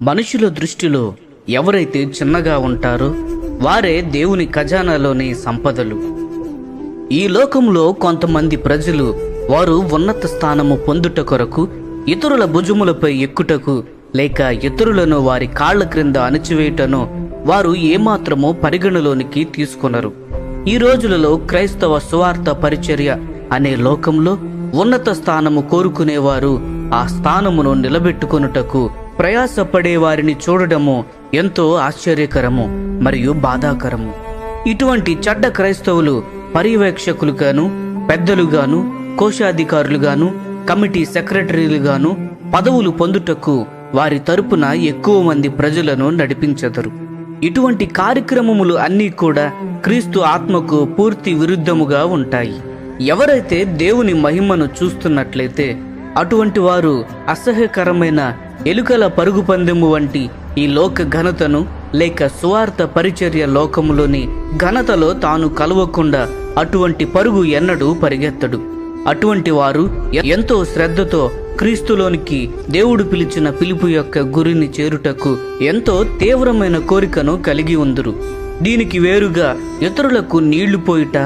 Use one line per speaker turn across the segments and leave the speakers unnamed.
మనుషుల దృష్టిలో ఎవరైతే చిన్నగా ఉంటారో వారే దేవుని ఖజానాలోని సంపదలు. ఈ లోకంలో కొంతమంది ప్రజలు వారు ఉన్నత స్థానము పొందుట కొరకు ఇతరుల భుజములపై ఎక్కుటకు లేక ఇతరులను వారి కాళ్ల క్రింద అణచివేయటను వారు ఏమాత్రమో పరిగణలోనికి తీసుకొనరు. ఈ రోజులలో క్రైస్తవ సువార్త పరిచర్య అనే లోకంలో ఉన్నత స్థానము కోరుకునేవారు ఆ స్థానమును నిలబెట్టుకొనుటకు ప్రయాసపడే వారిని చూడడము ఎంతో ఆశ్చర్యకరము మరియు బాధాకరము. ఇటువంటి చెడ్డ క్రైస్తవులు పర్యవేక్షకులుగాను, పెద్దలుగాను, కోశాధికారులుగాను, కమిటీ సెక్రటరీలుగాను పదవులు పొందుటకు వారి తరపున ఎక్కువ మంది ప్రజలను నడిపించెదరు. ఇటువంటి కార్యక్రమములు అన్నీ కూడా క్రీస్తు ఆత్మకు పూర్తి విరుద్ధముగా ఉంటాయి. ఎవరైతే దేవుని మహిమను చూస్తున్నట్లయితే అటువంటి వారు అసహ్యకరమైన ఎలుకల పరుగు పందెము వంటి ఈ లోక ఘనతను లేక సువార్త పరిచర్య లోకములోని ఘనతలో తాను కలవకుండా అటువంటి పరుగు ఎన్నడూ పరిగెత్తడు. అటువంటి వారు ఎంతో శ్రద్ధతో క్రీస్తులోనికి దేవుడు పిలిచిన పిలుపు యొక్క గురిని చేరుటకు ఎంతో తీవ్రమైన కోరికను కలిగి ఉందురు. దీనికి వేరుగా ఇతరులకు నీళ్లు పోయుట,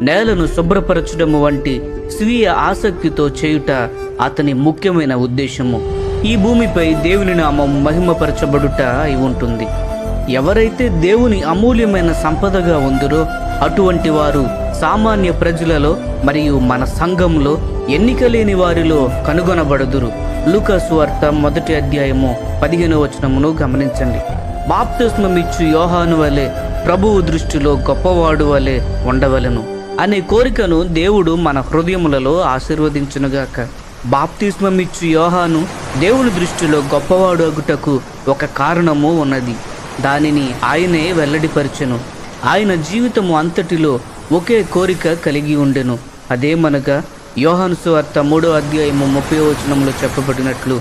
నేలను శుభ్రపరచడము వంటి స్వీయ ఆసక్తితో చేయుట అతని ముఖ్యమైన ఉద్దేశము. ఈ భూమిపై దేవుని నామం మహిమపరచబడుట అయి ఉంటుంది. ఎవరైతే దేవుని అమూల్యమైన సంపదగా ఉందరో అటువంటి వారు సామాన్య ప్రజలలో మరియు మన సంఘంలో ఎన్నిక లేని వారిలో కనుగొనబడుదురు. లూకా సువార్త 1వ అధ్యాయము 15వ వచనమును గమనించండి. బాప్తిస్మమిచ్చు యోహాను వలె ప్రభువు దృష్టిలో గొప్పవాడు వలె ఉండవలెను అనే కోరికను దేవుడు మన హృదయములలో ఆశీర్వదించునుగాక. బాప్తిస్మమిచ్చు యోహాను దేవుని దృష్టిలో గొప్పవాడు అగుటకు ఒక కారణము ఉన్నది. దానిని ఆయనే వెల్లడిపరిచెను. ఆయన జీవితము అంతటిలో ఒకే కోరిక కలిగి ఉండెను. అదేమనగా యోహాను సువార్త 3వ అధ్యాయము 30వ వచనంలో చెప్పబడినట్లు,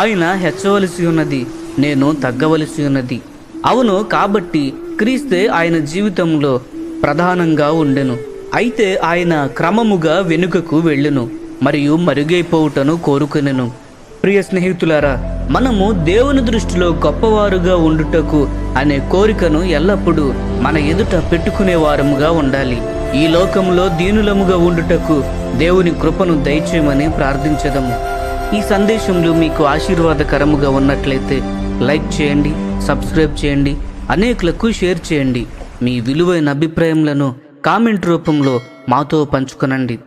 ఆయన హెచ్చవలసి ఉన్నది, నేను తగ్గవలసి ఉన్నది. అవును, కాబట్టి క్రీస్తే ఆయన జీవితంలో ప్రధానంగా ఉండెను. అయితే ఆయన క్రమముగా వెనుకకు వెళ్ళెను మరియు మరుగైపోవుటను కోరుకొనెను. ప్రియ స్నేహితులారా, మనము దేవుని దృష్టిలో గొప్పవారుగా ఉండుటకు అనే కోరికను ఎల్లప్పుడూ మన ఎదుట పెట్టుకునే వారముగా ఉండాలి. ఈ లోకంలో దీనులముగా ఉండుటకు దేవుని కృపను దయచేయమని ప్రార్థించదము. ఈ సందేశంలో మీకు ఆశీర్వాదకరముగా ఉన్నట్లయితే లైక్ చేయండి, సబ్స్క్రైబ్ చేయండి, అనేకులకు షేర్ చేయండి. మీ విలువైన అభిప్రాయములను కామెంట్ రూపంలో మాతో పంచుకొనండి.